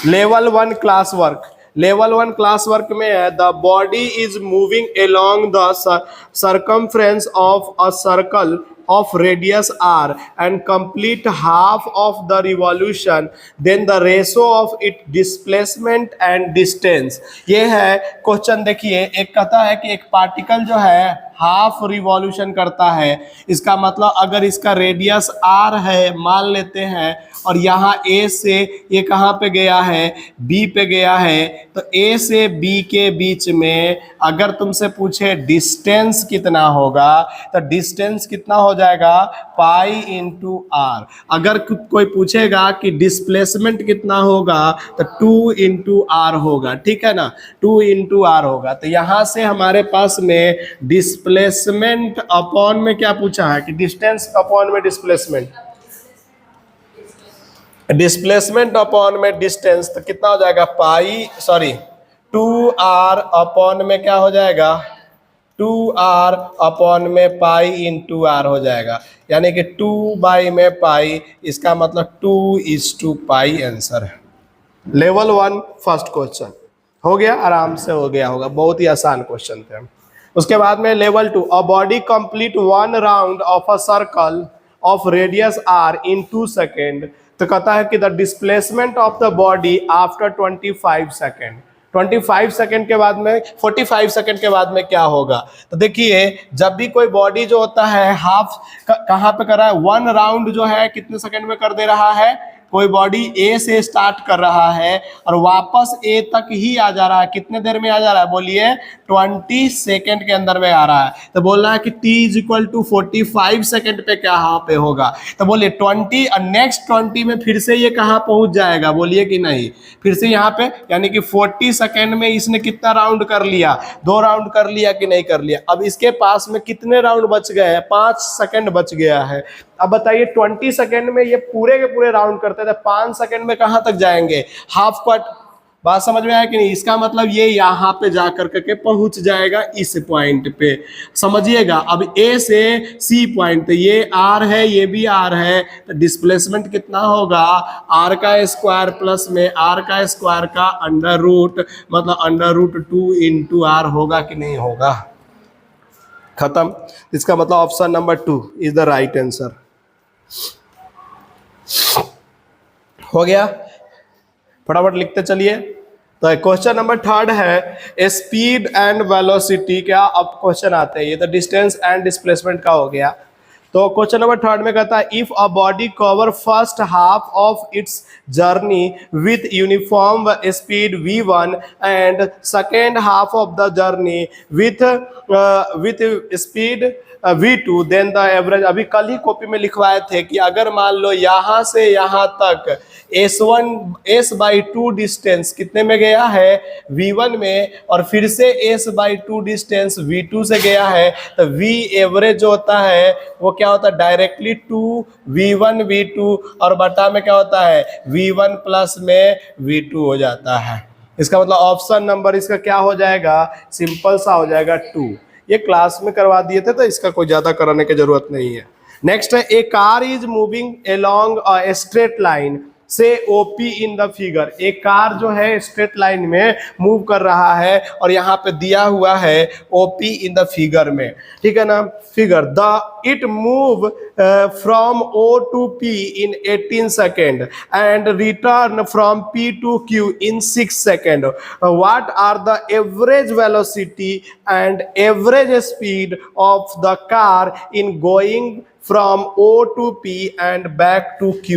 Level 1 class work, level 1 class work में है the body is moving along the circumference of a circle of radius r and complete half of the revolution, then the ratio of its displacement and distance। ये है question. देखिए एक कहता है कि एक पार्टिकल जो है हाफ रिवॉल्यूशन करता है, इसका मतलब अगर इसका रेडियस आर है मान लेते हैं, और यहाँ ए से ये कहाँ पे गया है, बी पे गया है, तो ए से बी के बीच में अगर तुमसे पूछे डिस्टेंस कितना होगा, तो डिस्टेंस कितना हो जाएगा, पाई इंटू आर। अगर कोई पूछेगा कि डिस्प्लेसमेंट कितना होगा, तो 2 इंटू आर होगा, ठीक है ना, 2 इंटू आर होगा। तो यहाँ से हमारे पास में डिस्प्लेसमेंट अपॉन में क्या पूछा है कि डिस्टेंस अपॉन में डिस्प्लेसमेंट, डिस्प्लेसमेंट अपॉन में डिस्टेंस, तो कितना हो जाएगा, पाई 2r अपॉन में क्या हो जाएगा, 2r अपॉन में पाई इंटू आर हो जाएगा, यानी कि 2 बाई में पाई, इसका मतलब 2:पाई आंसर है। लेवल 1 फर्स्ट क्वेश्चन हो गया, आराम से हो गया होगा, बहुत ही आसान क्वेश्चन थे। उसके बाद में level 2, a body complete 1 round of a circle of radius r in 2 second. तो कहता है कि the displacement of the body after 25 second, 25 second के बाद में 45 सेकेंड के बाद में क्या होगा। तो देखिए जब भी कोई बॉडी जो होता है हाफ कहाँ पे कर रहा है, 1 राउंड जो है कितने सेकेंड में कर दे रहा है, कोई बॉडी ए से स्टार्ट कर रहा है और वापस ए तक ही आ जा रहा है, कितने देर में आ जा रहा है, बोलिए 20 सेकेंड के अंदर में आ रहा है। तो बोल रहा है कि t = 45 सेकेंड पे क्या यहाँ पे होगा, तो बोलिए 20 और नेक्स्ट 20 में फिर से ये कहाँ पहुंच जाएगा, बोलिए कि नहीं, फिर से यहाँ पे, यानी कि 40 सेकेंड में इसने कितना राउंड कर लिया, 2 राउंड कर लिया कि नहीं कर लिया। अब इसके पास में कितने राउंड बच गए हैं, 5 सेकेंड बच गया है। अब बताइए 20 सेकेंड में ये पूरे के पूरे राउंड करते थे, 5 सेकेंड में कहां तक जाएंगे, हाफ कट। बात समझ में आया कि नहीं, इसका मतलब ये यहाँ पे जाकर के पहुंच जाएगा इस पॉइंट पे, समझिएगा। अब ए से सी पॉइंट, तो ये आर है, ये भी आर है, तो डिस्प्लेसमेंट कितना होगा, आर का स्क्वायर प्लस में आर का स्क्वायर का अंडर रूट, मतलब √2 इंटू आर होगा कि नहीं होगा। खत्म। इसका मतलब option number 2 is the right answer. हो गया, फटाफट लिखते चलिए। तो क्वेश्चन नंबर 3 है स्पीड एंड वेलोसिटी। क्या अब क्वेश्चन आते हैं, ये तो डिस्टेंस एंड डिस्प्लेसमेंट का हो गया। तो क्वेश्चन नंबर 3 में कहता है if a body cover first half of its journey with uniform speed v1 and second half of the journey with speed v2 then the average. अभी कल ही कॉपी में लिखवाए थे कि अगर मान लो यहाँ से यहाँ तक s/2 डिस्टेंस कितने में गया है, v1 में, और फिर से s/2 डिस्टेंस v2 से गया है, तो v एवरेज जो होता है वो क्या होता है, डायरेक्टली 2v1 v2 और बटा में क्या होता है, v1 प्लस में v2 हो जाता है। इसका मतलब ऑप्शन नंबर इसका क्या हो जाएगा, सिंपल सा हो जाएगा 2। ये क्लास में करवा दिए थे तो इसका कोई ज्यादा कराने की जरूरत नहीं है। नेक्स्ट है a car is moving along a straight line से OP इन द फिगर। एक कार जो है स्ट्रेट लाइन में मूव कर रहा है और यहाँ पे दिया हुआ है OP इन द फिगर में, ठीक है ना, figure the it move from O to P in 18 second and return from P to Q in 6 second. What are the average velocity and average speed of the car in going from O to P and back to Q।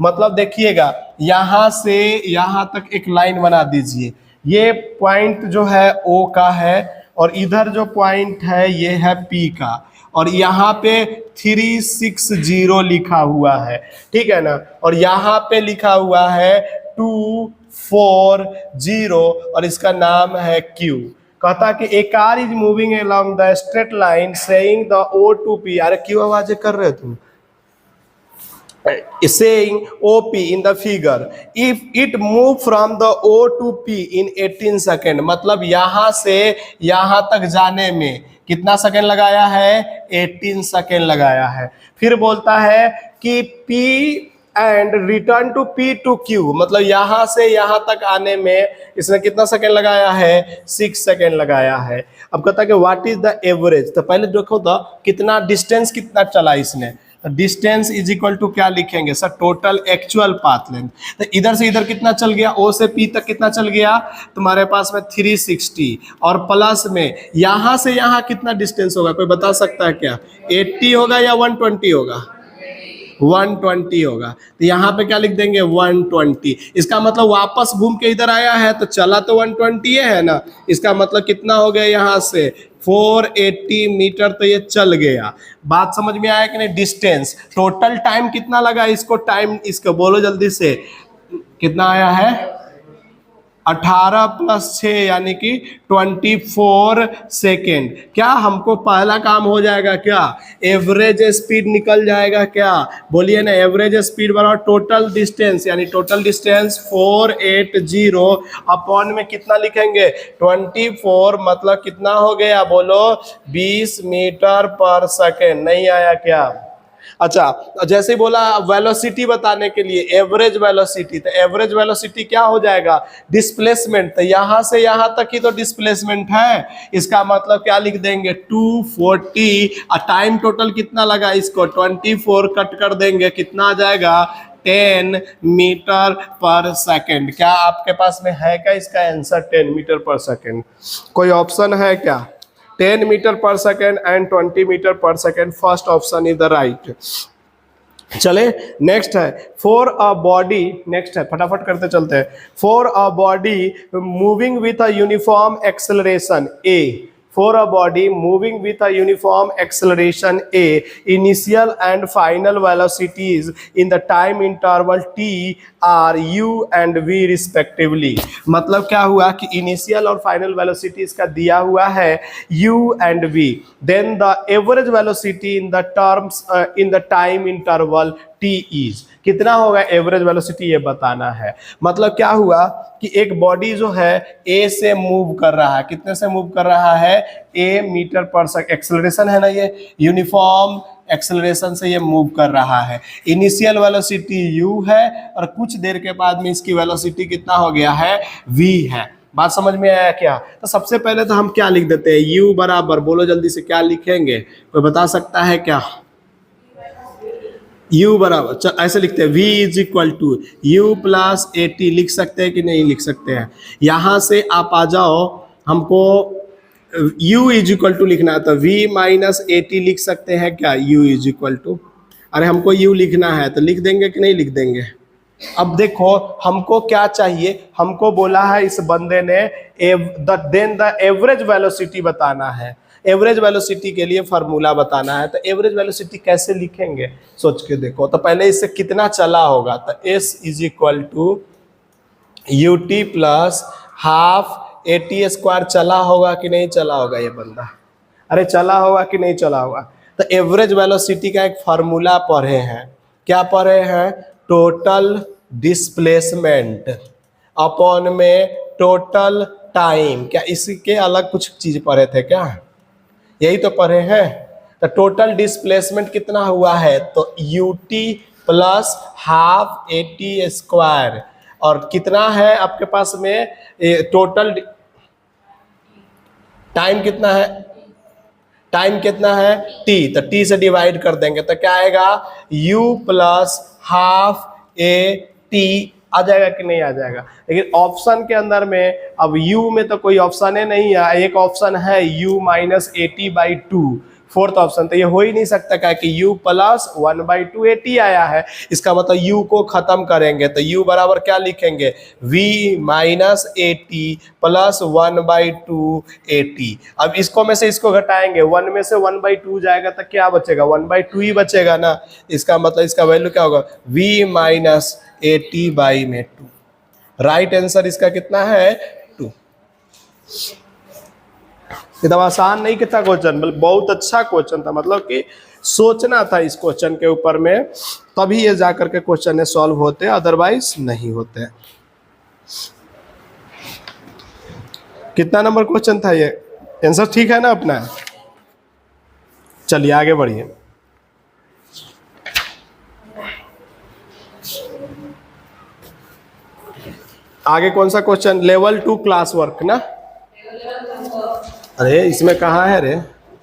मतलब देखिएगा यहां से यहां तक एक line बना दीजिए, ये पॉइंट जो है O का है और इधर जो पॉइंट है ये है P का, और यहाँ पे 360 लिखा हुआ है, ठीक है ना, और यहाँ पे लिखा हुआ है 240 और इसका नाम है Q। कहता कि a car is moving along the straight line saying the O to P। अरे क्यों आवाजें कर रहे हो तुम, saying OP in the figure if it move from the O to P in 18 second. मतलब यहां से यहां तक जाने में कितना सेकेंड लगाया है, 18 सेकेंड लगाया है। फिर बोलता है कि P and return to P to Q, मतलब यहां से यहां तक आने में इसने कितना सेकेंड लगाया है, 6 सेकेंड लगाया है। अब कहता है कि व्हाट इज द एवरेज, तो पहले देखो तो कितना डिस्टेंस कितना चला इसने, डिस्टेंस इज इक्वल टू क्या लिखेंगे sir, total actual path length. तो इधर से इधर कितना चल गया, ओ से पी तक कितना चल गया तुम्हारे पास में 360, और प्लस में यहां से यहां कितना डिस्टेंस होगा, कोई बता सकता है क्या, 80 होगा या 120 होगा, 120 होगा। तो यहाँ पे क्या लिख देंगे 120, इसका मतलब वापस घूम के इधर आया है तो चला तो 120 है ना, इसका मतलब कितना हो गया यहाँ से 480 मीटर, तो ये चल गया। बात समझ में आया कि नहीं, डिस्टेंस, टोटल टाइम कितना लगा इसको, टाइम इसको बोलो जल्दी से, कितना आया है 18 + 6 यानी कि 24 सेकेंड। क्या हमको पहला काम हो जाएगा, क्या एवरेज स्पीड निकल जाएगा, क्या बोलिए ना, एवरेज स्पीड बराबर टोटल डिस्टेंस, यानी टोटल डिस्टेंस 480 अपॉन में कितना लिखेंगे 24, मतलब कितना हो गया बोलो 20 मीटर पर सेकेंड। नहीं आया क्या, अच्छा जैसे ही बोला वेलोसिटी बताने के लिए एवरेज वेलोसिटी, तो एवरेज वेलोसिटी क्या हो जाएगा डिस्प्लेसमेंट, तो यहां से यहां तक ही तो डिस्प्लेसमेंट है, इसका मतलब क्या लिख देंगे 240, और टाइम टोटल कितना लगा इसको 24 कट कर देंगे, कितना आ जाएगा 10 मीटर पर सेकेंड। क्या आपके पास में है क्या इसका आंसर 10 मीटर पर सेकेंड, कोई ऑप्शन है क्या, 10 metre per second and 20 metre per second, first option is the right. चले नेक्स्ट है फॉर अ बॉडी, नेक्स्ट है फटाफट करते चलते हैं, for a body moving with a uniform acceleration A, for a body moving with a uniform acceleration a, initial and final velocities in the time interval t are u and v respectively। मतलब क्या हुआ कि initial और final velocity इसका दिया हुआ है u and v, then the average velocity in the terms in the time interval t is, कितना होगा एवरेज वेलोसिटी ये बताना है। मतलब क्या हुआ कि एक बॉडी जो है ए से मूव कर रहा है, कितने से मूव कर रहा है ए मीटर पर सेकंड, एक्सेलरेशन है ना, ये यूनिफॉर्म एक्सेलरेशन से ये मूव कर रहा है, इनिशियल वेलोसिटी u है और कुछ देर के बाद में इसकी वेलोसिटी कितना हो गया है v है। बात समझ में आया क्या, तो सबसे पहले तो हम क्या लिख देते हैं u बराबर, बोलो जल्दी से क्या लिखेंगे, कोई बता सकता है क्या, u बराबर ऐसे लिखते हैं v is equal to u plus 80, लिख सकते हैं कि नहीं लिख सकते हैं, यहां से आप आ जाओ, हमको u इज इक्वल टू लिखना है तो v माइनस 80 लिख सकते हैं क्या, u इज इक्वल टू, अरे हमको u लिखना है तो लिख देंगे कि नहीं लिख देंगे। अब देखो हमको क्या चाहिए, हमको बोला है इस बंदे ने देन द एवरेज वेलोसिटी बताना है, एवरेज वेलोसिटी के लिए फार्मूला बताना है, तो एवरेज वेलोसिटी कैसे लिखेंगे सोच के देखो, तो पहले इससे कितना चला होगा, तो s is equal to ut plus half 80 square चला होगा कि नहीं चला होगा ये बंदा, अरे चला होगा कि नहीं चला होगा। तो एवरेज वेलोसिटी का एक फार्मूला पढ़े हैं, क्या पढ़े हैं, टोटल डिस्प्लेसमेंट अपॉन में टोटल टाइम, क्या इसके अलग कुछ चीज पढ़े थे क्या, यही तो पढ़े हैं। तो टोटल डिस्प्लेसमेंट कितना हुआ है, तो ut प्लस हाफ 80 स्क्वायर, और कितना है आपके पास में टोटल टाइम कितना है, टाइम कितना है t, तो t से डिवाइड कर देंगे तो क्या आएगा u plus half a t आ जाएगा कि नहीं आ जाएगा। लेकिन ऑप्शन के अंदर में अब u में तो कोई ऑप्शन है नहीं है, एक ऑप्शन है u माइनस 80/2, फोर्थ ऑप्शन, तो ये हो ही नहीं सकता क्या कि u प्लस 1/2 80 आया है, इसका मतलब u को खत्म करेंगे तो u बराबर क्या लिखेंगे v माइनस 80 प्लस 1/2 80। अब इसको में से इसको घटाएंगे, 1 में से 1/2 जाएगा तो क्या बचेगा 1/2 ही बचेगा ना, इसका मतलब इसका वैल्यू क्या होगा v माइनस 80/2। राइट आंसर इसका कितना है 2। एकदम आसान नहीं कितना क्वेश्चन, मतलब बहुत अच्छा क्वेश्चन था, मतलब कि सोचना था इस क्वेश्चन के ऊपर में, तभी ये जाकर के क्वेश्चन सॉल्व होते, अदरवाइज नहीं होते। कितना नंबर क्वेश्चन था ये, आंसर ठीक है ना अपना, चलिए आगे बढ़िए। आगे कौन सा क्वेश्चन, लेवल 2 क्लास वर्क ना, अरे इसमें कहाँ है रे,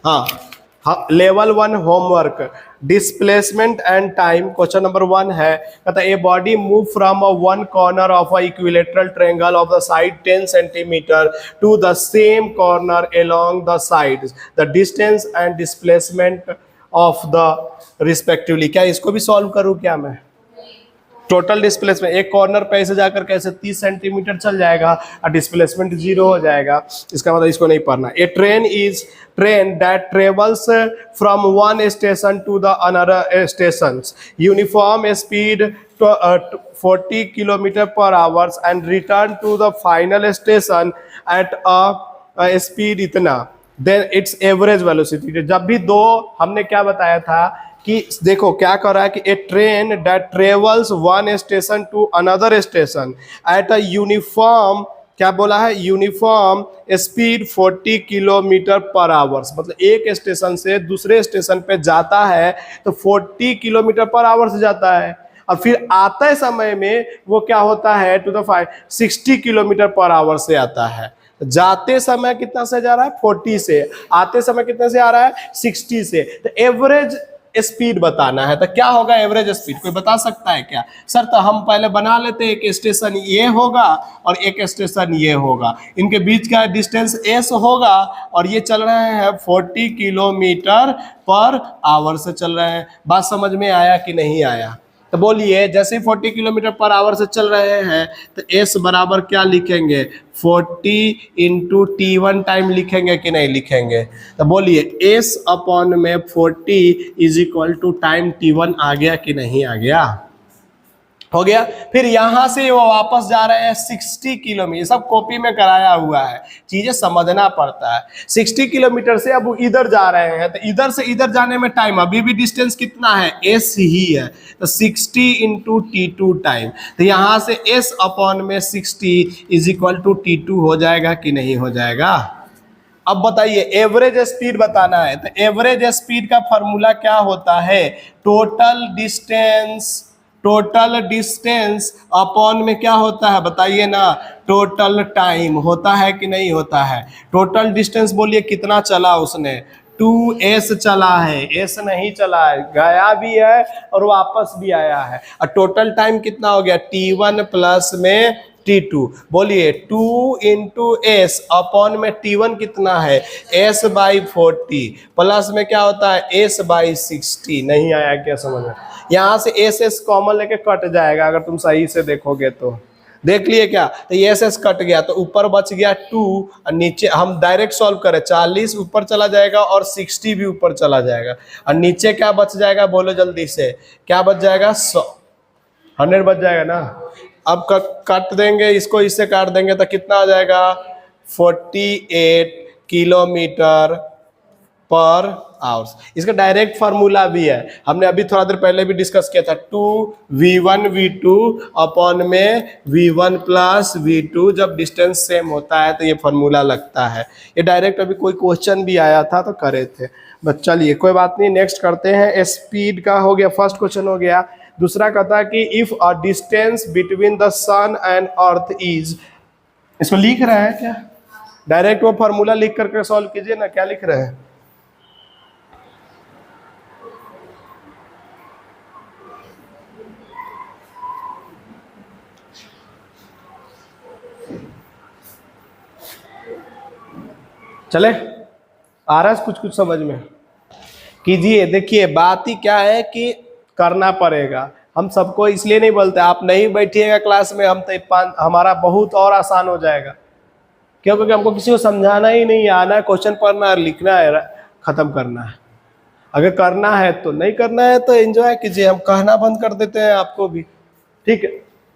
हाँ हाँ, level 1 homework, displacement and time. Question number 1 है, कहता है a body move from one corner of a equilateral triangle of the side 10 centimetre to the same corner along the sides, the distance and displacement of the respectively. क्या इसको भी solve करूँ क्या मैं? Total displacement, एक corner पे ऐसे जाकर कैसे 30 सेंटीमीटर चल जाएगा और डिस्प्लेसमेंट 0 हो जाएगा, इसका मतलब इसको नहीं पढ़ना। A train that travels from one station to the another station, uniform speed 40 kilometre per hours and return to the final station at a speed इतना, देन इट्स एवरेज वेलोसिटी। जब भी दो, हमने क्या बताया था कि देखो क्या कर रहा है कि a train that travels one station to another station at a uniform, क्या बोला है, uniform speed 40 kilometre per hours, मतलब एक स्टेशन से दूसरे स्टेशन पे जाता है तो 40 किलोमीटर पर आवर्स जाता है, और फिर आते समय में वो क्या होता है to the 60 kilometre per hour से आता है। जाते समय कितना से जा रहा है, 40 से, आते समय कितने से आ रहा है, 60 से। तो एवरेज स्पीड बताना है, तो क्या होगा एवरेज स्पीड, कोई बता सकता है क्या? सर तो हम पहले बना लेते हैं, एक स्टेशन ये होगा और एक स्टेशन ये होगा, इनके बीच का डिस्टेंस s होगा और ये चल रहे हैं 40 किलोमीटर पर आवर से चल रहे हैं। बात समझ में आया कि नहीं आया? तो बोलिए, जैसे ही 40 किलोमीटर पर आवर से चल रहे हैं तो s बराबर क्या लिखेंगे, 40 इंटू T1 टाइम लिखेंगे कि नहीं लिखेंगे? तो बोलिए s अपॉन में 40 is equal to time T1 आ गया कि नहीं आ गया? हो गया। फिर यहां से वो वापस जा रहे हैं 60 किलोमीटर, सब कॉपी में कराया हुआ है, चीजें समझना पड़ता है। 60 किलोमीटर से अब इधर जा रहे हैं, तो इधर से इधर जाने में टाइम, अभी भी डिस्टेंस कितना है, s ही है, तो 60 इंटू T2 टाइम, तो यहां से s अपॉन में 60 इज इक्वल टू T2 हो जाएगा कि नहीं हो जाएगा? अब बताइए, एवरेज स्पीड बताना है, तो एवरेज स्पीड का फॉर्मूला क्या होता है, टोटल डिस्टेंस अपॉन में क्या होता है बताइए ना, टोटल टाइम होता है कि नहीं होता है? टोटल डिस्टेंस बोलिए कितना चला उसने, 2s चला है, s नहीं चला है, गया भी है और वापस भी आया है। और टोटल टाइम कितना हो गया, T1 प्लस में T2, बोलिए 2 इंटू एस अपॉन में T1 कितना है, s बाई 40 प्लस में क्या होता है, s बाई 60। नहीं आया क्या समझ में? यहाँ से s कॉमन लेके कट जाएगा, अगर तुम सही से देखोगे तो देख लिए क्या, तो ये s कट गया तो ऊपर बच गया 2 और नीचे हम डायरेक्ट सॉल्व करें, 40 ऊपर चला जाएगा और 60 भी ऊपर चला जाएगा, और नीचे क्या बच जाएगा, बोलो जल्दी से, क्या बच जाएगा, 100 बच जाएगा ना। अब काट देंगे इसको, इससे काट देंगे तो कितना आ जाएगा, 48 किलोमीटर पर आवर्स। इसका डायरेक्ट फार्मूला भी है, हमने अभी थोड़ा देर पहले भी डिस्कस किया था, 2v1v2 अपॉन में v1 प्लस v2, जब डिस्टेंस सेम होता है तो ये फार्मूला लगता है। ये डायरेक्ट अभी कोई क्वेश्चन भी आया था तो करे थे, बस चलिए कोई बात नहीं, नेक्स्ट करते हैं। स्पीड का हो गया, फर्स्ट क्वेश्चन हो गया। दूसरा कहता है कि if a distance between the sun and earth is, इसको लिख रहे हैं क्या, डायरेक्ट वो फार्मूला लिख करके सॉल्व कीजिए ना, क्या लिख रहे हैं, चले आ रहा है कुछ समझ में, कीजिए। देखिए बात ही क्या है कि करना पड़ेगा, हम सबको इसलिए नहीं बोलते, आप नहीं बैठिएगा क्लास में हम तो हमारा बहुत और आसान हो जाएगा, क्यों? क्योंकि हमको किसी को समझाना ही नहीं, आना है, क्वेश्चन पढ़ना है, लिखना है, खत्म करना है। अगर करना है तो, नहीं करना है तो एंजॉय कीजिए, हम कहना बंद कर देते हैं आपको भी, ठीक है?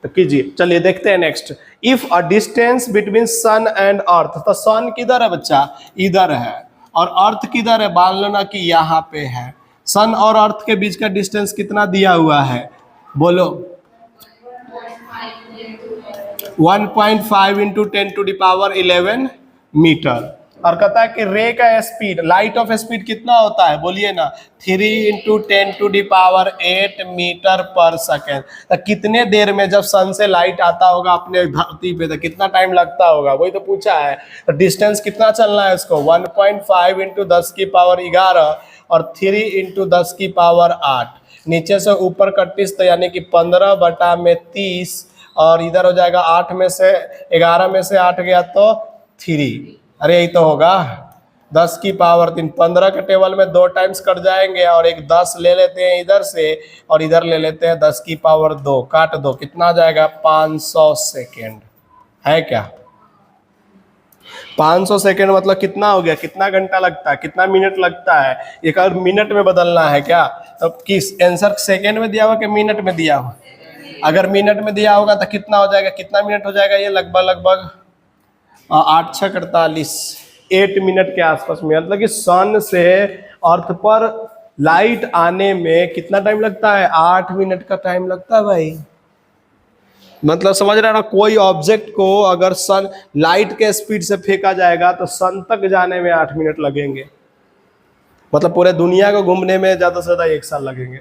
तो कीजिए। चलिए देखते हैं next. If a distance between sun and earth, तो सन किधर है बच्चा, इधर है, और अर्थ किधर है, मान लेना कि यहाँ पे है। सन और अर्थ के बीच का डिस्टेंस कितना दिया हुआ है, बोलो, 1.5 into 10 to the power 11 metre. और कहता है कि रे का स्पीड, लाइट ऑफ स्पीड कितना होता है बोलिए ना, 3 × 10⁸ मीटर पर सेकेंड। तो कितने देर में जब सन से लाइट आता होगा अपने धरती पे तो कितना टाइम लगता होगा, वही तो पूछा है। तो डिस्टेंस कितना चलना है उसको, 1.5 × 10⁻11 और 3 × 10⁸8। नीचे से ऊपर का 30 तो यानी कि 15/30 और इधर हो जाएगा 8 में से 11 में से 8 गया तो 3। अरे यही तो होगा 10⁻3। 15 के टेबल में 2 टाइम्स कट जाएंगे और एक 10 ले लेते हैं इधर से और इधर ले लेते हैं 10⁻2, काट दो, कितना आ जाएगा 500 सेकेंड है क्या। 500 सेकेंड मतलब कितना हो गया, कितना घंटा लगता है, कितना मिनट लगता है, एक और मिनट में बदलना है क्या। तो किस आंसर सेकेंड में दिया हुआ कि मिनट में दिया हुआ, अगर मिनट में दिया होगा तो कितना हो जाएगा, कितना मिनट हो जाएगा, ये लगभग 8 6 48 8 मिनट के आसपास में। मतलब कि सन से अर्थ पर लाइट आने में कितना टाइम लगता है, 8 मिनट का टाइम लगता है भाई। मतलब समझ रहे हैं ना, कोई ऑब्जेक्ट को अगर सन लाइट के स्पीड से फेंका जाएगा तो सन तक जाने में 8 मिनट लगेंगे। मतलब पूरे दुनिया को घूमने में ज़्यादा से ज़्यादा 1 साल लगेंगे।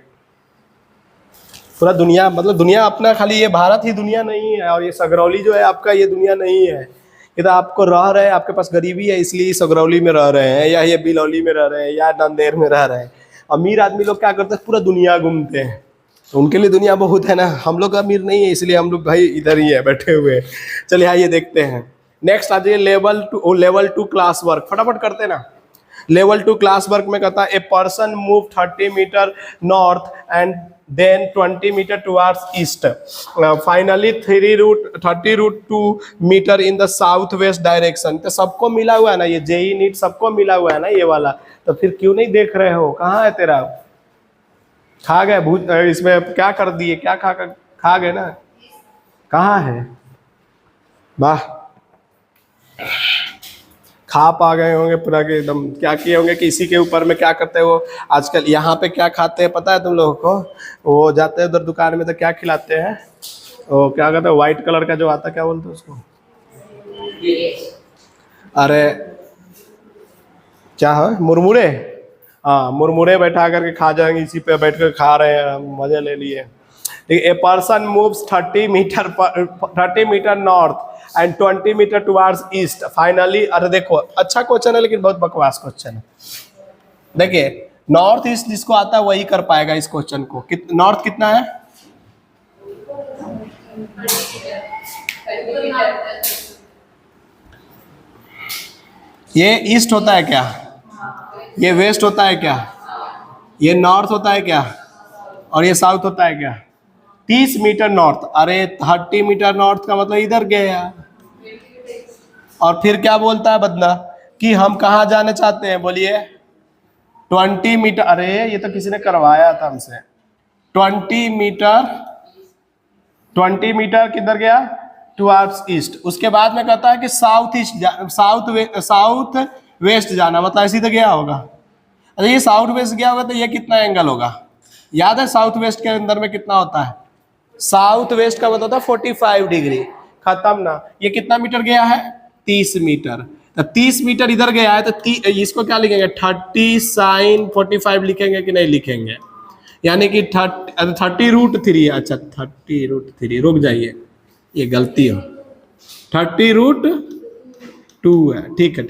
पूरा दुनिया, मतलब दुनिया अपना खाली ये भारत ही दुनिया नहीं है, और ये सगरौली जो है आपका ये दुनिया नहीं है। ये तो आपको रह रहे हैं, आपके पास गरीबी है इसलिए सगरौली में रह रहे हैं, या ये बिलौली में रह रहे हैं, या नंदेड़ में रह रहे हैं। अमीर आदमी लोग क्या करते हैं, पूरा दुनिया घूमते हैं, तो उनके लिए दुनिया बहुत है ना। हम लोग अमीर नहीं है इसलिए हम लोग भाई इधर ही है बैठे हुए। चलिए आइए देखते हैं नेक्स्ट आ जाइए लेवल 2 क्लास वर्क, फटाफट करते ना। लेवल 2 क्लास वर्क में कहता है a person move 30 metre north and then 20 metre towards east, finally 30√2 metre in the south west direction. तो सबको मिला हुआ है ना, ये जेई नीट सबको मिला हुआ है ना ये वाला, तो फिर क्यों नहीं देख रहे हो, कहाँ है तेरा, खा गए भूत, इसमें क्या कर दिए, क्या खा गए ना, कहाँ है, वाह खा पा गए होंगे पूरा के एकदम। क्या किए होंगे कि इसी के ऊपर में क्या करते हैं वो आजकल यहाँ पे क्या खाते हैं पता है तुम लोगों को, वो जाते हैं उधर दुकान में तो क्या खिलाते हैं, वो क्या कहते हैं व्हाइट कलर का जो आता है, क्या बोलते हैं उसको, अरे क्या है, मुरमुरे। हाँ मुरमुरे बैठा करके खा जाएंगे, इसी पे बैठ कर खा रहे हैं, मजे ले लिए। A person moves 30 metre north and 20 metre towards east, finally. अरे देखो अच्छा क्वेश्चन है लेकिन बहुत बकवास क्वेश्चन है। देखिए नॉर्थ ईस्ट जिसको आता है वही कर पाएगा इस क्वेश्चन को। नॉर्थ कितना है, ये ईस्ट होता है क्या, ये वेस्ट होता है क्या, ये नॉर्थ होता है क्या, और ये साउथ होता है क्या। 30 मीटर नॉर्थ, अरे 30 मीटर नॉर्थ का मतलब इधर गया। और फिर क्या बोलता है बदला कि हम कहाँ जाने चाहते हैं, बोलिए 20 मीटर, अरे ये तो किसी ने करवाया था हमसे। 20 मीटर किधर गया, टुवर्ड्स ईस्ट। उसके बाद में कहता है कि साउथ ईस्ट, साउथ वेस्ट जाना, मतलब ऐसी तो गया होगा। अरे ये साउथ वेस्ट गया होगा तो ये कितना एंगल होगा, याद है साउथ वेस्ट के अंदर में कितना होता है, साउथ वेस्ट का मतलब होता है 45 डिग्री, खत्म ना। ये कितना मीटर गया है, 30 मीटर। तो 30 मीटर इधर गया है तो इसको क्या लिखेंगे, 30 sin 45 लिखेंगे कि नहीं लिखेंगे, यानी कि 30√3, अच्छा 30√3, रुक जाइए ये गलती हो, 30√2 है, ठीक है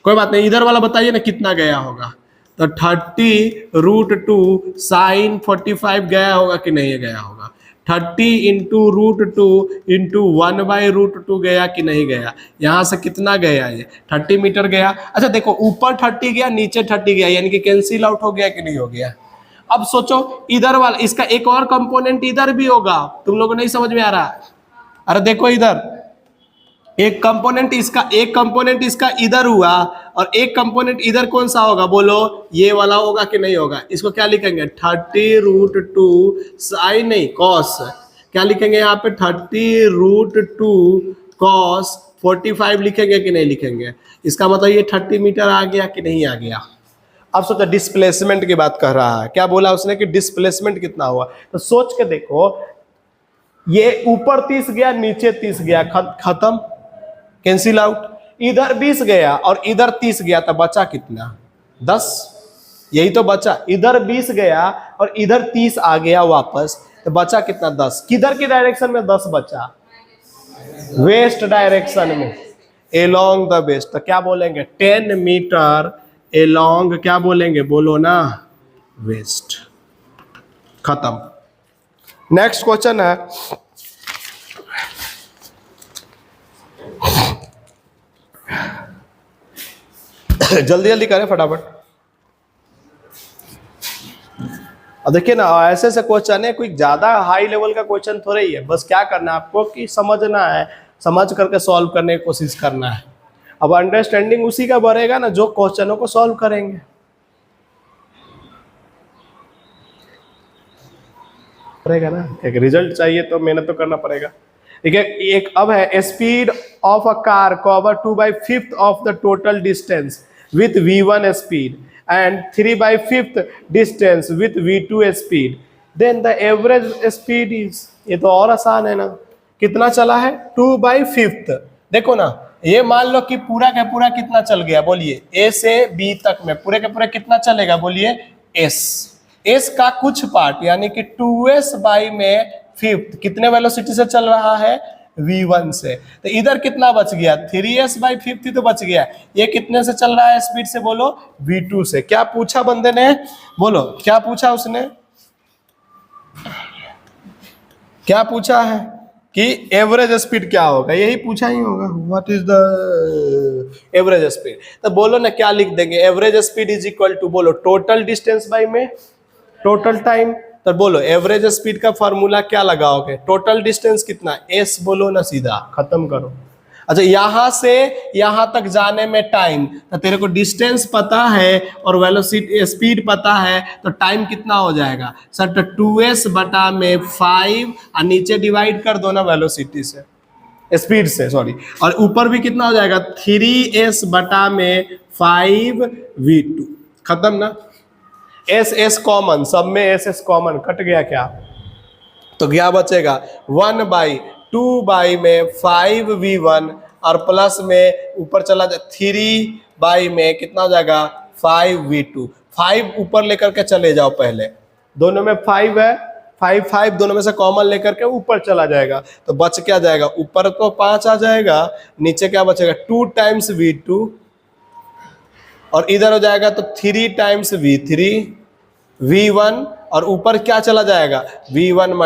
कोई बात नहीं। इधर वाला बताइए ना कितना गया होगा, तो 30√2 sin 45 गया होगा कि नहीं गया होगा, 30 × √2 × 1/√2 गया कि नहीं गया। यहाँ से कितना गया, ये 30 मीटर गया। अच्छा देखो ऊपर 30 गया नीचे 30 गया, यानी कि कैंसिल आउट हो गया कि नहीं हो गया। अब सोचो इधर वाला, इसका एक और कंपोनेंट इधर भी होगा, तुम लोगों को नहीं समझ में आ रहा। अरे देखो इधर एक कंपोनेंट इसका इधर हुआ और एक कंपोनेंट इधर कौन सा होगा, बोलो ये वाला होगा कि नहीं होगा। इसको क्या लिखेंगे, 30√2 साइन नहीं कॉस, क्या लिखेंगे यहाँ पे 30√2 कॉस 45 लिखेंगे कि नहीं लिखेंगे। इसका मतलब ये 30 मीटर आ गया कि नहीं आ गया। अब सोचो डिस्प्लेसमेंट की बात कर रहा है, क्या बोला उसने कि डिस्प्लेसमेंट कितना हुआ, तो सोच के देखो ये ऊपर 30 गया नीचे 30 गया, खत्म कैंसिल आउट। इधर 20 गया और इधर 30 गया तो बचा कितना? 10। यही तो बचा, इधर 20 गया और इधर 30 आ गया वापस, तो बचा कितना? 10। किधर की डायरेक्शन में 10 बचा? वेस्ट डायरेक्शन में, एलोंग द वेस्ट। तो क्या बोलेंगे? 10 मीटर एलोंग, क्या बोलेंगे? बोलो ना, वेस्ट। खत्म। नेक्स्ट क्वेश्चन है, जल्दी जल्दी करें फटाफट। अब देखिए ना, ऐसे ऐसे क्वेश्चन है, कोई ज्यादा हाई लेवल का क्वेश्चन थोड़ा ही है, बस क्या करना है आपको कि समझना है, समझ करके सॉल्व करने की कोशिश करना है। अब अंडरस्टैंडिंग उसी का बढ़ेगा ना जो क्वेश्चनों को सॉल्व करेंगे। पड़ेगा ना, एक रिजल्ट चाहिए तो मेहनत तो करना पड़ेगा। ठीक है, एक अब है, speed of a car cover 2/5 of the total distance with v1 speed and 3/5 distance with v2 speed, then the average speed is, ये तो और आसान है ना, कितना चला है? 2/5। देखो ना, ये मान लो कि पूरा का पूरा कितना चल गया, बोलिए, ए से बी तक में पूरे के पूरे कितना चलेगा, बोलिए, एस का कुछ पार्ट यानी कि 2s/5 कितने वेलोसिटी से चल रहा है? v1 से। तो इधर कितना बच गया? 3s/5 तो बच गया। ये कितने से चल रहा है स्पीड से? बोलो, v2 से। क्या पूछा बंदे ने? बोलो, क्या पूछा उसने? क्या पूछा है कि एवरेज स्पीड क्या होगा? यही पूछा ही होगा, what is the average speed. तो बोलो ना, क्या लिख देंगे? Average speed is equal to, बोलो, टोटल डिस्टेंस बाई में टोटल टाइम। तो बोलो, एवरेज स्पीड का फॉर्मूला क्या लगाओगे? टोटल डिस्टेंस कितना? एस, बोलो ना, सीधा खत्म करो। अच्छा, यहां से यहां तक जाने में टाइम, तो तेरे को डिस्टेंस पता है और वेलोसिटी स्पीड पता है, तो टाइम कितना हो जाएगा सर? तो 2s/5 और नीचे डिवाइड कर दो ना वेलोसिटी से, स्पीड से, सॉरी, और ऊपर भी कितना हो जाएगा? 3s/5v2। खत्म ना? एस कॉमन, सब में एस कॉमन, कट गया क्या? तो क्या बचेगा? 1/2/5v1 और प्लस में ऊपर चला जाए 3 कितना हो जाएगा? 5v2। 5 ऊपर लेकर के चले जाओ, पहले दोनों में 5 है, 5 दोनों में से कॉमन लेकर के ऊपर चला जाएगा, तो बच क्या जाएगा? ऊपर तो 5 आ जाएगा, नीचे क्या बचेगा? 2 टाइम्स v2 और इधर हो जाएगा तो 3 टाइम्स v3 v1 और ऊपर क्या चला जाएगा? v1 ×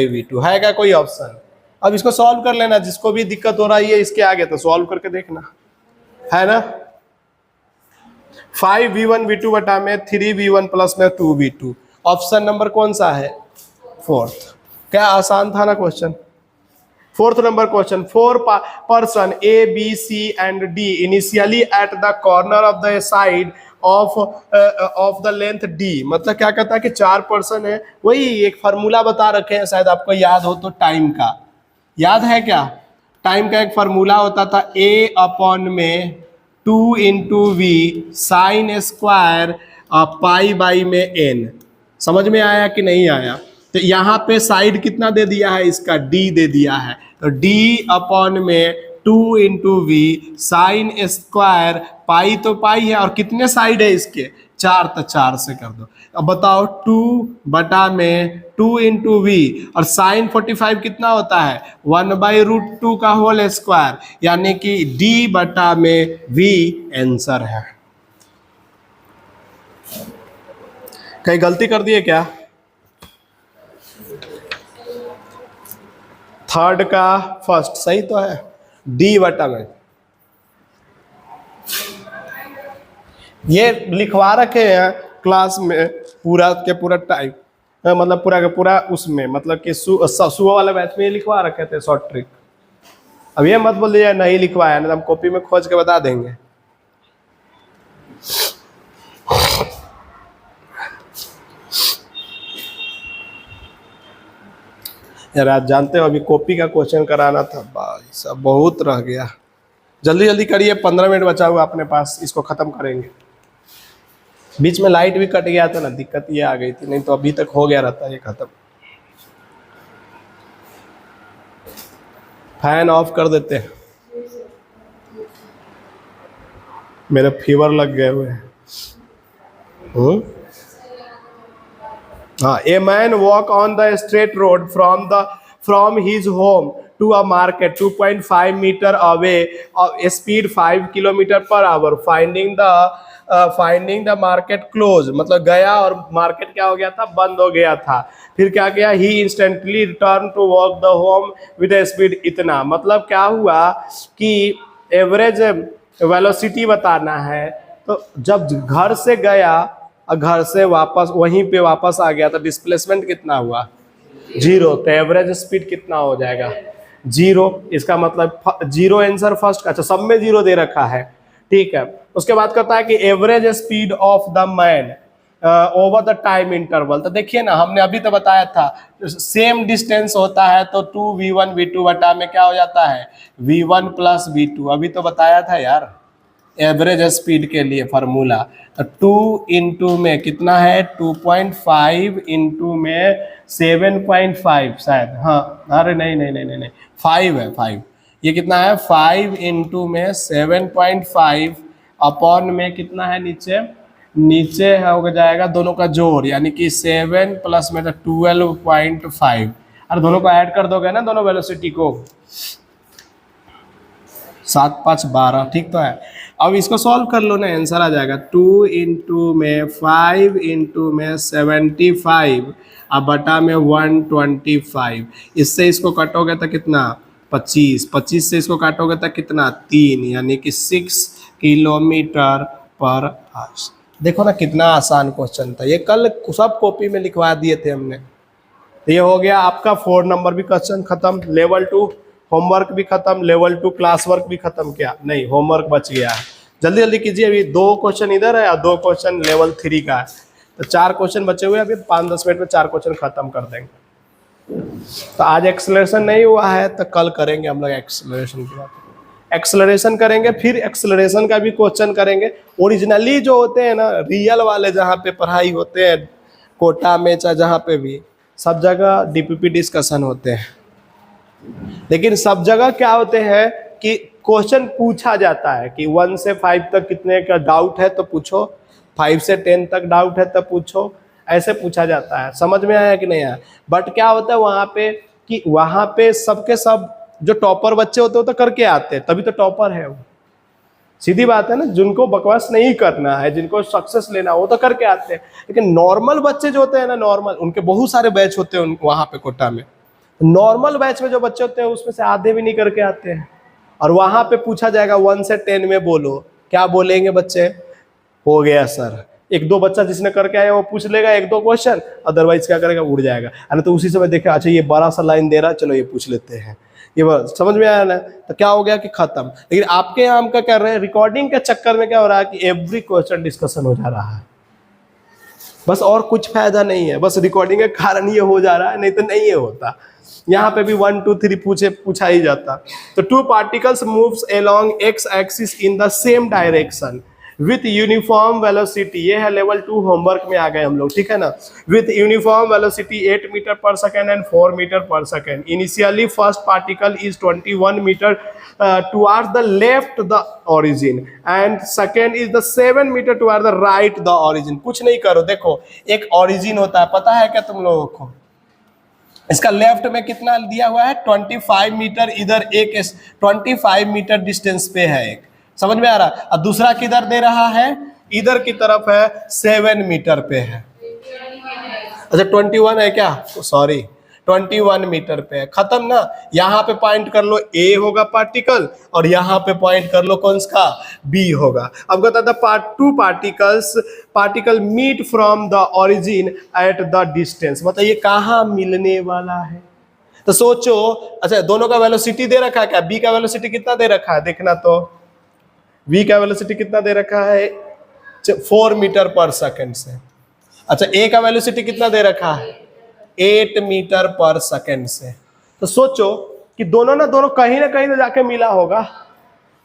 v2। है क्या कोई ऑप्शन? अब इसको सॉल्व कर लेना, जिसको भी दिक्कत हो रही है इसके आगे, तो सॉल्व करके देखना, है ना। 5v1 v2 बटा में 3v1 प्लस में 2v2। ऑप्शन नंबर कौन सा है? 4th। क्या आसान था ना question? 4th number question, 4 person A, B, C and D initially at the corner of the side of the length D। मतलब क्या कहता है कि 4 पर्सन है, वही एक फार्मूला बता रखे हैं, शायद आपको याद हो तो, टाइम का याद है क्या? टाइम का एक फार्मूला होता था A/में 2 × v sin स्क्वायर π/n। समझ में आया कि नहीं आया? तो यहाँ पे साइड कितना दे दिया है इसका? d दे दिया है, तो D/में 2 × v साइन स्क्वायर, पाई तो पाई है और कितने साइड है इसके? 4, तो 4 से कर दो। अब बताओ, 2/में 2 × v और साइन 45 कितना होता है? 1/√2 का होल स्क्वायर, यानी कि D/में v आंसर है। कहीं गलती कर दिए क्या? 3rd का 1st सही तो है, D/में। ये लिखवा रखे हैं क्लास में पूरा के पूरा टाइम, मतलब पूरा के पूरा उसमें, मतलब कि सुबह वाले बैच में ये लिखवा रखे थे शॉर्ट ट्रिक। अब ये मत बोल दीजिए नहीं लिखवाया, नहीं तो हम कॉपी में खोज के बता देंगे। यार आप जानते हो, अभी कॉपी का क्वेश्चन कराना था, भाई सब बहुत रह गया। जल्दी जल्दी करिए, 15 मिनट बचा हुआ अपने पास, इसको खत्म करेंगे। बीच में लाइट भी कट गया था ना, दिक्कत ये आ गई थी, नहीं तो अभी तक हो गया रहता ये खत्म। फैन ऑफ कर देते हैं। मेरे फीवर लग गए हुए हैं। हाँ, a man walk on the straight road from his home to a market 2.5 metre away, speed 5 kilometre per hour, finding the market close, मतलब गया और मार्केट क्या हो गया था, बंद हो गया था। फिर क्या किया, he instantly return to walk the home with speed इतना, मतलब क्या हुआ कि एवरेज वेलोसिटी बताना है। तो जब घर से गया और घर से वापस वहीं पे वापस आ गया तो डिस्प्लेसमेंट कितना हुआ, 0। तो एवरेज स्पीड कितना हो जाएगा, 0। इसका मतलब 0 आंसर फर्स्ट। अच्छा, सब में 0 दे रखा है, ठीक है। उसके बाद कहता है कि average speed of the man over the time interval. तो देखिए ना, हमने अभी तो बताया था सेम डिस्टेंस होता है तो 2v1v2 बटा में क्या हो जाता है, v1 प्लस v2। अभी तो बताया था यार एवरेज स्पीड के लिए फार्मूला। तो 2 इंटू में कितना है, 2.5 इंटू में 7.5 शायद, हाँ, अरे नहीं नहीं नहीं नहीं नहीं 5 है, 5। ये कितना है, 5 इंटू में 7.5 अपॉन में कितना है, नीचे हो जाएगा दोनों का जोड़, यानी कि 7 प्लस में 12.5। अरे दोनों को ऐड कर दोगे ना, दोनों वेलोसिटी को, 7 5 12, ठीक तो है। अब इसको सॉल्व कर लो ना, आंसर आ जाएगा 2 इंटू में 5 इंटू में 75 अब बटा में 125। इससे इसको काटोगे तो कितना, 25। 25 से इसको काटोगे तो कितना, 3, यानी कि 6 किलोमीटर पर आवर। देखो ना कितना आसान क्वेश्चन था ये, कल सब कॉपी में लिखवा दिए थे हमने। ये हो गया आपका 4 नंबर भी क्वेश्चन खत्म, लेवल 2 होमवर्क भी खत्म, लेवल 2 क्लास वर्क भी खत्म। क्या नहीं, होमवर्क बच गया है, जल्दी जल्दी कीजिए। अभी 2 क्वेश्चन इधर है और 2 क्वेश्चन लेवल 3 का है, तो 4 क्वेश्चन बचे हुए, अभी 5-10 मिनट में 4 क्वेश्चन खत्म कर देंगे। तो आज एक्सेलरेशन नहीं हुआ है तो कल करेंगे हम लोग एक्सेलरेशन की बात। एक्सेलरेशन करेंगे, फिर एक्सेलरेशन का भी क्वेश्चन करेंगे। ओरिजिनली जो होते हैं ना, रियल वाले जहाँ पे पढ़ाई होते हैं कोटा में चाहे जहाँ पे भी, सब जगह डीपीपी डिस्कशन होते हैं। लेकिन सब जगह क्या होते हैं कि क्वेश्चन पूछा जाता है कि 1 से 5 तक कितने का डाउट है तो पूछो, 5 से 10 तक डाउट है तो पूछो, ऐसे पूछा जाता है। समझ में आया कि नहीं आया? बट क्या होता है वहाँ पे कि वहाँ पे सबके सब जो टॉपर बच्चे होते हैं तो करके आते हैं, तभी तो टॉपर है वो। सीधी बात है ना, जिनको बकवास नहीं करना है, जिनको सक्सेस लेना वो तो करके आते हैं। लेकिन नॉर्मल बच्चे जो होते हैं ना, नॉर्मल, उनके बहुत सारे बैच होते हैं वहाँ पे कोटा में। नॉर्मल बैच में जो बच्चे होते हैं उसमें से आधे भी नहीं करके आते हैं। और वहां पे पूछा जाएगा 1 से 10 में बोलो, क्या बोलेंगे बच्चे, हो गया सर। 1-2 बच्चा जिसने करके आया वो पूछ लेगा 1-2 क्वेश्चन, अदरवाइज क्या करेगा, उड़ जाएगा। अरे तो उसी समय देखा, अच्छा ये बड़ा सा लाइन दे रहा है, चलो ये पूछ लेते हैं, ये समझ में आया ना। तो क्या हो गया कि खत्म। लेकिन आपके यहाँ हम क्या कर रहे हैं, रिकॉर्डिंग के चक्कर में क्या हो रहा है कि एवरी क्वेश्चन डिस्कशन हो जा रहा है, बस, और कुछ फायदा नहीं है, बस रिकॉर्डिंग के कारण ये हो जा रहा है, नहीं तो नहीं ये होता। यहाँ पे भी 1 2 3 पूछा ही जाता। तो 2 particles moves along x axis in the same direction with uniform velocity. ये है लेवल 2 होमवर्क में आ गए हम लोग, ठीक है ना। With uniform velocity 8 metre per second and 4 metre per second. Initially first particle is 21 metre towards the left the origin and second is the 7 metre towards the right the origin. कुछ नहीं करो, देखो एक ऑरिजिन होता है, पता है क्या तुम लोगों को? इसका लेफ्ट में कितना दिया हुआ है, 25 मीटर, इधर एक 25 मीटर डिस्टेंस पे है एक, समझ में आ रहा है। और दूसरा किधर दे रहा है, इधर की तरफ है, 7 मीटर पे है। अच्छा 21 है क्या, सॉरी 21 मीटर पे है, खत्म ना। यहाँ पे पॉइंट कर लो ए होगा पार्टिकल, और यहाँ पे पॉइंट कर लो कौन सा, बी होगा। अब कहता था 2 particle meet from the origin at the distance, मतलब ये कहाँ मिलने वाला है। तो सोचो, अच्छा दोनों का वेलोसिटी दे रखा है क्या, बी का वेलोसिटी कितना दे रखा है, देखना तो v का वेलोसिटी कितना दे रखा है, 4 मीटर पर सेकंड से। अच्छा a का वेलोसिटी कितना दे रखा है, 8 मीटर पर सेकंड से। तो सोचो कि दोनों कहीं ना कहीं तो जाके मिला होगा।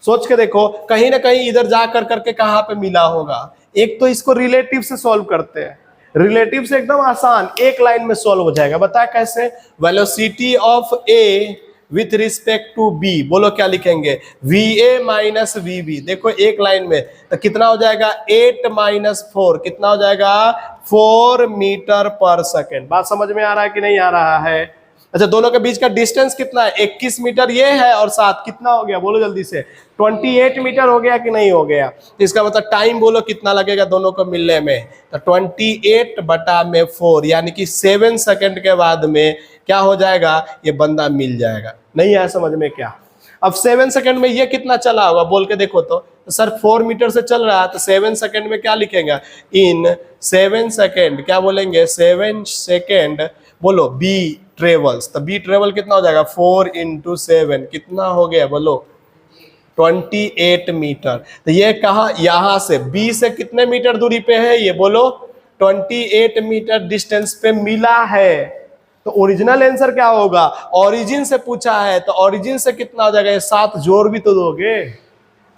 सोच के देखो, कहीं ना कहीं इधर जा करके कहाँ पे मिला होगा। एक तो इसको रिलेटिव से सॉल्व करते हैं, रिलेटिव से एकदम आसान, एक लाइन में सॉल्व हो जाएगा। बताए कैसे, velocity of A with respect to B, बोलो क्या लिखेंगे, VA माइनस VB। देखो एक लाइन में तो कितना हो जाएगा 8 माइनस 4, कितना हो जाएगा 4 मीटर पर सेकेंड। बात समझ में आ रहा है कि नहीं आ रहा है? अच्छा, दोनों के बीच का डिस्टेंस कितना है, 21 मीटर ये है और 7 कितना हो गया, बोलो जल्दी से, 28 मीटर हो गया कि नहीं हो गया? इसका मतलब टाइम बोलो कितना लगेगा दोनों को मिलने में, तो 28/4 यानी कि 7 सेकंड के बाद में क्या हो जाएगा, ये बंदा मिल जाएगा। नहीं आया समझ में क्या? अब 7 सेकंड में ये कितना चला होगा बोल के देखो तो सर 4 मीटर से चल रहा है, तो 7 सेकंड में क्या लिखेंगे, इन 7 सेकंड क्या बोलेंगे, 7 सेकंड बोलो बी ट्रेवल्स, तो बी ट्रेवल कितना हो जाएगा 4 × 7 कितना हो गया बोलो 28 मीटर। तो ये कहा यहां से बी से कितने मीटर दूरी पे है, ये बोलो 28 मीटर डिस्टेंस पे मिला है। तो ओरिजिनल आंसर क्या होगा, ओरिजिन से पूछा है तो ओरिजिन से कितना हो जाएगा, 7 जोड़ भी तो दोगे,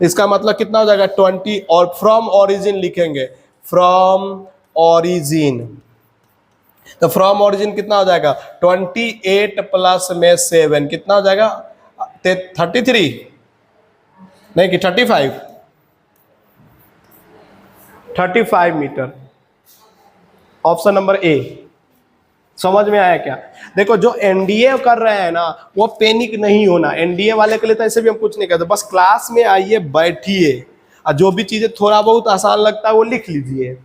इसका मतलब कितना हो जाएगा 20, और फ्रॉम ओरिजिन लिखेंगे, फ्रॉम ओरिजिन, तो फ्रॉम ओरिजिन कितना हो जाएगा 28 प्लस में 7 कितना हो जाएगा 33, नहीं कि 35 मीटर। Option number A. समझ में आया क्या? देखो जो एनडीए कर रहे हैं ना वो पैनिक नहीं होना, एनडीए वाले के लिए तो ऐसे भी हम कुछ नहीं करते, बस क्लास में आइए बैठिए और जो भी चीजें थोड़ा बहुत आसान लगता है वो लिख लीजिए,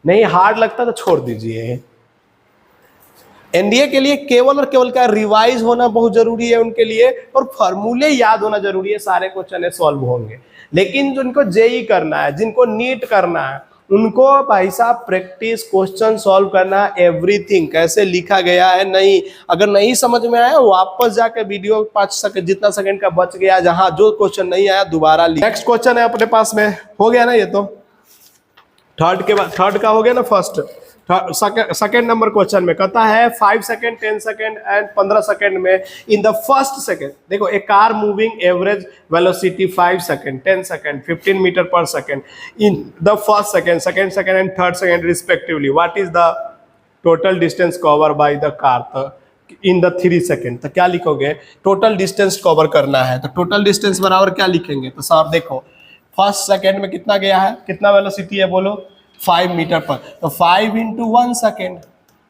नहीं हार्ड लगता तो छोड़ दीजिए। एनडीए के लिए केवल और केवल क्या रिवाइज होना बहुत जरूरी है उनके लिए, और फॉर्मूले याद होना जरूरी है, सारे क्वेश्चन सॉल्व होंगे। लेकिन जिनको जेई करना है, जिनको नीट करना है, उनको भाई साहब प्रैक्टिस, क्वेश्चन सॉल्व करना, एवरीथिंग कैसे लिखा गया है, नहीं अगर नहीं समझ में आया वापस जाकर वीडियो 5 सेकंड जितना सेकंड का बच गया जहां जो क्वेश्चन नहीं आया दोबारा नेक्स्ट क्वेश्चन है अपने पास में, हो गया ना, ये तो थर्ड के बाद थर्ड का हो गया ना, फर्स्ट सेकेंड नंबर क्वेश्चन में कहता है 5 सेकेंड 10 सेकेंड एंड 15 सेकेंड में इन द फर्स्ट सेकेंड, देखो a car moving average velocity 5 second 10 second 15 metre per second in the first second, second second and third second respectively, what is the total distance cover by the car in the 3 second. तो क्या लिखोगे, total distance cover करना है तो total distance बराबर क्या लिखेंगे, तो साहब देखो फर्स्ट सेकेंड में कितना गया है, कितना वेलोसिटी है बोलो 5 मीटर पर, तो 5 × 1 सेकेंड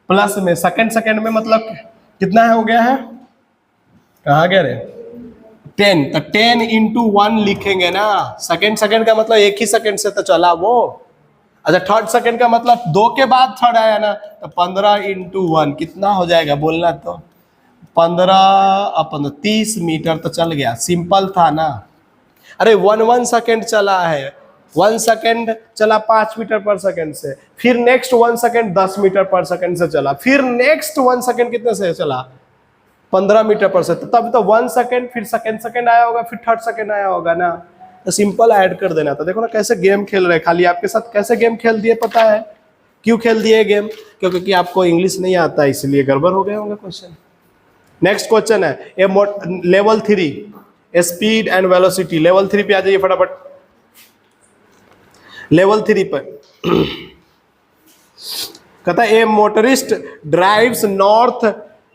प्लस में सेकेंड में मतलब कितना है हो गया है, कहाँ गया रे 10, तो 10 × 1 लिखेंगे ना, सेकेंड का मतलब एक ही सेकेंड से तो चला वो। अच्छा थर्ड सेकेंड का मतलब 2 के बाद थर्ड आया ना, तो 15 × 1 कितना हो जाएगा बोलना, तो 15 30 मीटर तो चल गया, सिंपल था ना। अरे 1 सेकेंड चला है, 1 सेकेंड चला 5 मीटर पर सेकेंड से, फिर next 1 second 10 metre per second से चला, फिर नेक्स्ट 1 सेकेंड कितने से चला 15 मीटर पर से, तब तो 1 सेकेंड फिर सेकेंड आया होगा, फिर थर्ड सेकेंड आया होगा ना, तो सिंपल ऐड कर देना था। देखो ना कैसे गेम खेल रहे हैं, खाली आपके साथ कैसे गेम खेल दिए पता है क्यों खेल दिए गेम, क्योंकि आपको इंग्लिश नहीं आता इसलिए गड़बड़ हो गए होंगे क्वेश्चन। नेक्स्ट क्वेश्चन है level 3 speed and velocity, level 3 पे आ जाइए फटाफट, लेवल 3 पर कहता है a motorist drives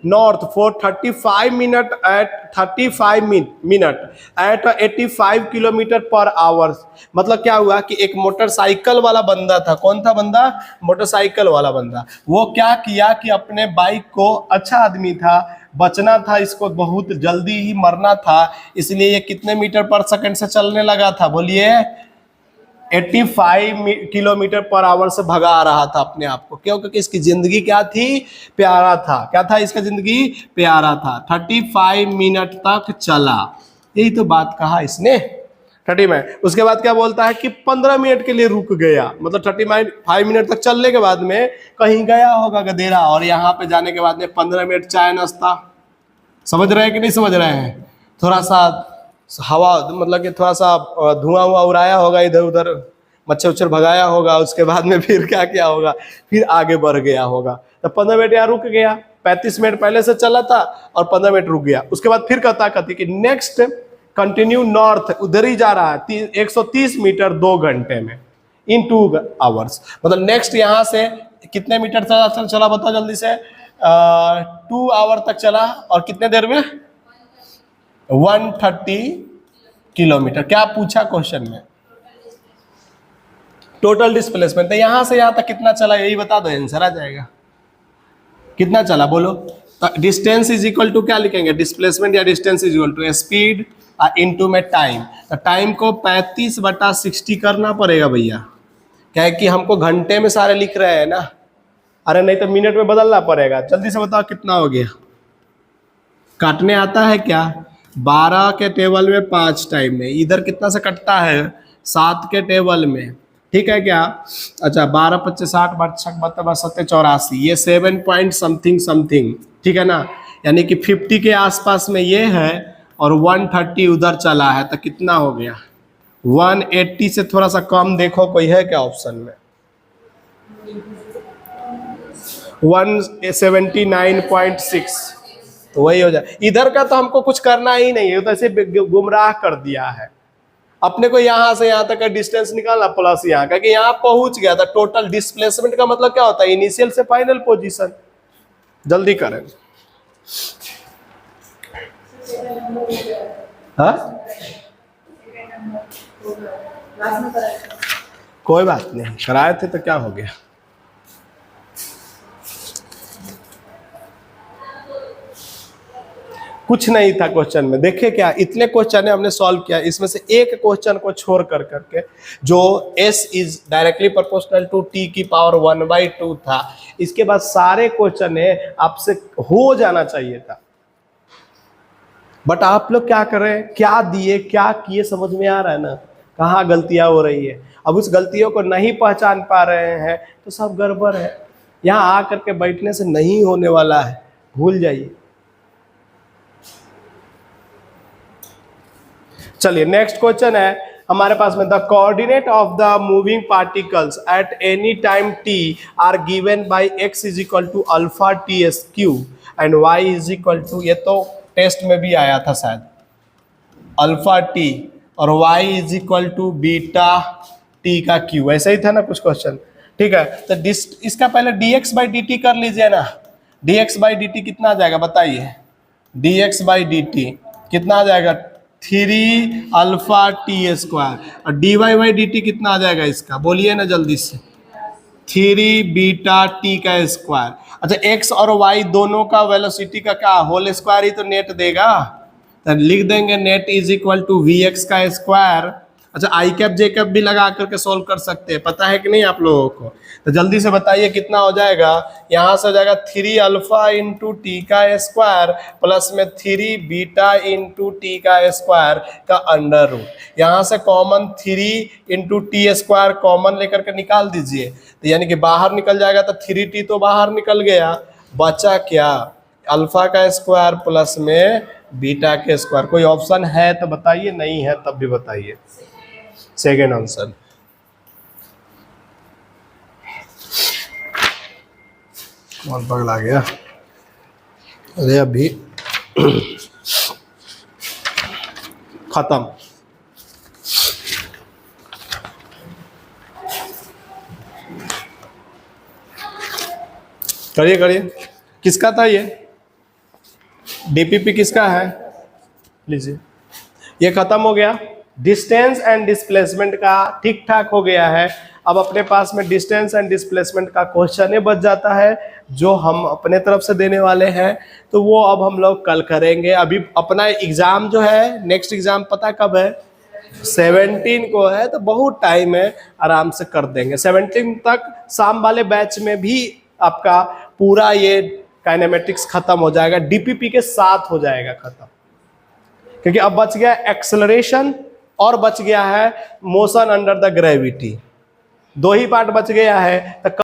north for 35 minute at 85 kilometre per hour. मतलब क्या हुआ कि एक मोटरसाइकिल वाला बंदा था, कौन था बंदा, मोटरसाइकिल वाला बंदा, वो क्या किया कि अपने बाइक को, अच्छा आदमी था, बचना था, इसको बहुत जल्दी ही मरना था, इसलिए ये कितने मीटर पर सेकंड से चलने लगा था बोलिए 85 किलोमीटर पर आवर से भगा रहा था अपने आप को, क्यों, क्योंकि इसकी जिंदगी क्या थी, प्यारा था, क्या था इसका जिंदगी प्यारा था, 35 मिनट तक चला, यही तो बात कहा इसने 30 मिनट। उसके बाद क्या बोलता है कि 15 मिनट के लिए रुक गया, मतलब 35 मिनट तक चलने के बाद में कहीं गया होगा गधेरा, और यहाँ पे जाने के बाद में 15 मिनट चाय नाश्ता, समझ रहे हैं कि नहीं समझ रहे हैं, थोड़ा सा हवा मतलब कि थोड़ा सा धुआं हुआ उड़ाया होगा, इधर उधर मच्छर उच्छर भगाया होगा, उसके बाद में फिर क्या क्या होगा, फिर आगे बढ़ गया होगा। तो 15 मिनट यहाँ रुक गया, 35 मिनट पहले से चला था और 15 मिनट रुक गया। उसके बाद फिर कहती कि नेक्स्ट कंटिन्यू नॉर्थ, उधर ही जा रहा है 130 मीटर 2 घंटे में इन 2 आवर्स, मतलब नेक्स्ट यहाँ से कितने मीटर चला बताओ जल्दी से, 2 आवर तक चला और कितने देर में 130 किलोमीटर। क्या पूछा क्वेश्चन में? Total displacement. तो यहां से यहां तक कितना चला यही बता दो, आंसर आ जाएगा। कितना चला बोलो? तो डिस्टेंस इज इक्वल टू क्या लिखेंगे? डिस्प्लेसमेंट या distance is equal to speed into में टाइम। तो टाइम को 35/60 करना पड़ेगा भैया, क्या है कि हमको घंटे में सारे लिख रहे हैं ना, अरे नहीं तो मिनट में बदलना पड़ेगा। जल्दी से बताओ कितना हो गया? काटने आता है क्या? 12 के टेबल में 5 टाइम में, इधर कितना से कटता है? 7 के टेबल में, ठीक है क्या? अच्छा 12 25 60 62 72 84, ये 7 पॉइंट समथिंग समथिंग, ठीक है ना? यानी कि 50 के आसपास में ये है और 130 उधर चला है, तो कितना हो गया? 180 से थोड़ा सा कम देखो, कोई है क्या ऑप्शन में? 179.6, तो वही हो जाए। इधर का तो हमको कुछ करना ही नहीं है, तो ऐसे गुमराह कर दिया है। अपने को यहां से यहां तक का डिस्टेंस निकालना प्लस यहाँ का, कि यहाँ पहुंच गया था। टोटल डिस्प्लेसमेंट का मतलब क्या होता है? इनिशियल से फाइनल पोजीशन। जल्दी करें। हाँ कोई बात नहीं, कराए थे तो क्या हो गया? कुछ नहीं था क्वेश्चन में। देखिए क्या इतने क्वेश्चन है हमने सॉल्व किया, इसमें से एक क्वेश्चन को छोड़ कर करके जो s is directly proportional to t की पावर 1/2 था, इसके बाद सारे क्वेश्चन है आपसे हो जाना चाहिए था। बट आप लोग क्या कर रहे हैं, क्या दिए क्या किए समझ में आ रहा है ना, कहाँ गलतियां हो रही है। अब उस गलतियों को नहीं पहचान पा रहे हैं तो सब गड़बड़ है। यहाँ आ करके बैठने से नहीं होने वाला है, भूल जाइए। चलिए नेक्स्ट क्वेश्चन है हमारे पास में, the coordinate of the moving particles at any time t are given by x is equal to alpha t s cube and y is equal to, ये तो टेस्ट में भी आया था शायद, अल्फा टी और y is equal to beta t का cube, ऐसा ही था ना कुछ क्वेश्चन। ठीक है, तो इसका पहले dx बाई डी टी कर लीजिए ना। dx बाई डी टी कितना आ जाएगा बताइए? dx बाई डी टी कितना आ जाएगा? 3 अल्फा टी स्क्वायर। और d y by d t कितना आ जाएगा इसका, बोलिए ना जल्दी से? 3 बीटा टी का स्क्वायर। अच्छा एक्स और वाई दोनों का वेलोसिटी का क्या होल स्क्वायर ही तो नेट देगा, तो लिख देंगे net is equal to v x का स्क्वायर। अच्छा आई कैप जे कैप भी लगा करके सोल्व कर सकते हैं, पता है कि नहीं आप लोगों को? तो जल्दी से बताइए कितना हो जाएगा? यहाँ से हो जाएगा 3 अल्फा इंटू टी का स्क्वायर प्लस में 3 बीटा इंटू टी का स्क्वायर का अंडर रूट। यहाँ से common 3 into T square common लेकर के निकाल दीजिए, तो यानी कि बाहर निकल जाएगा, तो 3t तो बाहर निकल गया, बचा क्या? अल्फा का स्क्वायर प्लस में बीटा के स्क्वायर। कोई ऑप्शन है तो बताइए, नहीं है तब भी बताइए। Second answer. कौन पगला गया? अरे अभी खत्म। करिए करिए। किसका था ये? डीपीपी किसका है? लीजिए, ये खत्म हो गया। डिस्टेंस एंड डिस्प्लेसमेंट का ठीक ठाक हो गया है। अब अपने पास में डिस्टेंस एंड डिस्प्लेसमेंट का क्वेश्चन बच जाता है जो हम अपने तरफ से देने वाले हैं, तो वो अब हम लोग कल करेंगे। अभी अपना एग्जाम जो है, नेक्स्ट एग्जाम पता कब है? 17 को है, तो बहुत टाइम है, आराम से कर देंगे। 17 तक शाम वाले बैच में भी आपका पूरा ये काइनेमेटिक्स खत्म हो जाएगा, डीपीपी के साथ हो जाएगा खत्म। क्योंकि अब बच गया एक्सेलरेशन और बच गया है मोशन अंडर द ग्रेविटी, दो ही पार्ट बच गया है। तो